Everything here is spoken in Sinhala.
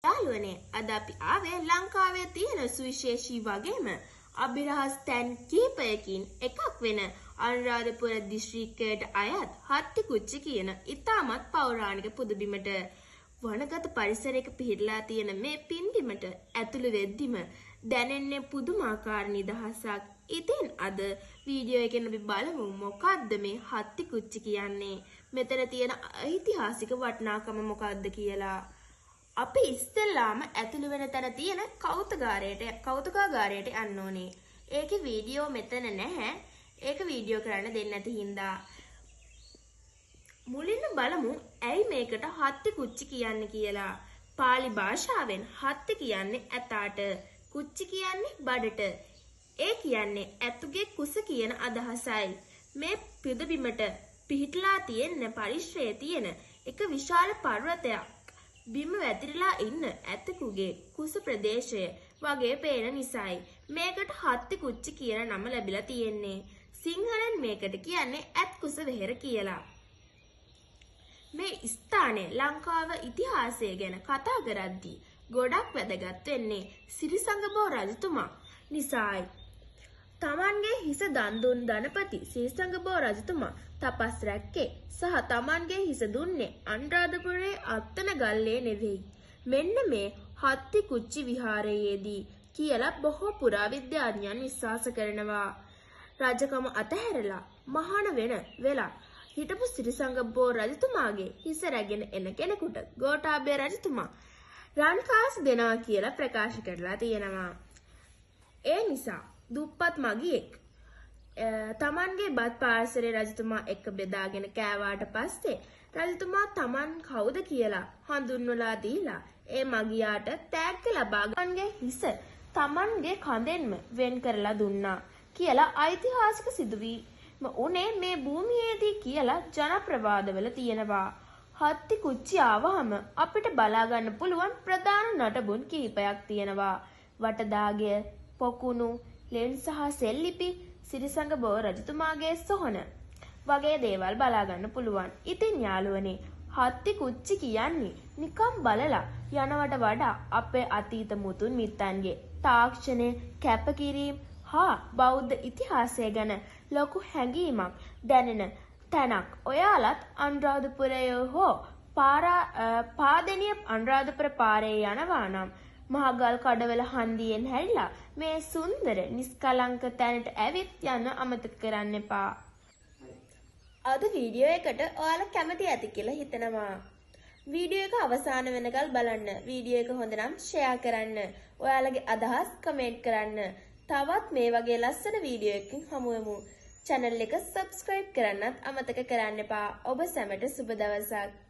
යාළුවනේ අද අපි ආවේ ලංකාවේ තියෙන සුවිශේෂී වගේම අභිරහස් තැන් කිහිපයකින් එකක් වෙන අනුරාධපුර දිස්ත්‍රික්කයට අයත් හත්තිකුච්චි කියන ඉතාමත් පෞරාණික පුදබිමට. වනගත පරිසරයක පිහිටලා තියෙන මේ පින්බිමට ඇතුළු වෙද්දිම දැනෙන්නේ පුදුමාකාර නිදහසක්. ඉතින් අද වීඩියෝ එකෙන් අපි බලමු මොකද්ද මේ හත්තිකුච්චි කියන්නේ, මෙතන තියෙන ඓතිහාසික වටිනාකම මොකද්ද කියලා. අපි ඉස්සෙල්ලාම ඇතුළු වෙන තැන තියෙන කෞතුකාගාරයට යන්න ඕනේ. ඒකේ වීඩියෝ මෙතන නැහැ. ඒක වීඩියෝ කරන්න දෙන්නේ නැති හින්දා. මුලින්ම බලමු ඇයි මේකට හත්තිකුච්චි කියන්නේ කියලා. පාලි භාෂාවෙන් හත්ති කියන්නේ ඇතාට, කුච්චි කියන්නේ බඩට. ඒ කියන්නේ ඇතුගේ කුස කියන අදහසයි. මේ පිදබිමට පිහිටලා තියෙන පරිශ්‍රයේ තියෙන එක විශාල පර්වතයක් බිම වැතිරිලා ඉන්න ඇතකුගේ කුස ප්‍රදේශය වගේ පේන නිසායි මේකට හත්තිකුච්චි කියන නම ලැබිලා තියෙන්නේ. සිංහලෙන් මේකට කියන්නේ ඇත්කුස වෙහෙර කියලා. මේ ස්ථානයේ ලංකාව ඉතිහාසය ගැන කතා කරද්දී ගොඩක් වැදගත් වෙන්නේ සිරිසංගබෝ රජතුමා නිසායි. තමන්ගේ හිස දන් දුන් ධනපති සිරිසංගබෝ රජතුමා තපස් රැක්කේ සහ තමන්ගේ හිස දුන්නේ අනුරාධපුරයේ අත්තන ගල්ලේ නෙවෙයි, මෙන්න මේ හත්තිකුච්චි විහාරයේදී කියලා බොහෝ පුරාවිද්‍යාඥයන් විශ්වාස කරනවා. රජකම අතහැරලා මහාන වෙලා හිටපු සිරිසංගබෝ රජතුමාගේ හිස රැගෙන එන කෙනෙකුට ගෝඨාභය රජතුමා රන්කාස් දෙනවා කියලා ප්‍රකාශ කරලා තියෙනවා. ඒ නිසා දුප්පත් මගියෙක් තමන්ගේ බත් පාර්සලේ රජතුමා එක්ක බෙදාගෙන කෑවාට පස්සේ රජතුමා තමන් කවුද කියලා හඳුන්වලා දීලා ඒ මගියාට තෑග්ග ලබා ගන්නගේ හිස තමන්ගේ කඳෙන්ම වෙන් කරලා දුන්නා කියලා ඓතිහාසික සිදුවීම උනේ මේ භූමියේදී කියලා ජනප්‍රවාදවල තියෙනවා. හත්තිකුච්චි ආවහම අපිට බලා ගන්න පුළුවන් ප්‍රධාන නටබුන් කිහිපයක් තියෙනවා. වටදාගය, පොකුණු, ලෙන් සහ සෙල්ලිපි, සිරිසංගබෝ රජතුමාගේ සොහන වගේ දේවල් බලා ගන්න පුළුවන්. ඉතින් යාළුවනේ හත්තිකුච්චි කියන්නේ නිකම් බලලා යනවට වඩා අපේ අතීත මුතුන් මිත්තන්ගේ තාක්ෂණය, කැපකිරීම හා බෞද්ධ ඉතිහාසය ගැන ලොකු හැඟීමක් දැනෙන තැනක්. ඔයාලත් අනුරාධපුරයේ හෝ පාදෙනිය අනුරාධපුර පාරේ යනවා නම් මහගල් කඩවල හන්දියෙන් හැරිලා මේ සුන්දර නිස්කලංක තැනට ඇවිත් යන්න අමතක කරන්න එපා. අද වීඩියෝ එකට ඔයාලා කැමති ඇති කියලා හිතනවා. වීඩියෝ එක අවසාන වෙනකල් බලන්න. වීඩියෝ එක හොඳ නම් ෂෙයා කරන්න. ඔයාලගේ අදහස් කමෙන්ට් කරන්න. තවත් මේ වගේ ලස්සන වීඩියෝ එකකින් හමු වෙමු. channel එක subscribe කරන්නත් අමතක කරන්න එපා. ඔබ සැමට සුබ දවසක්.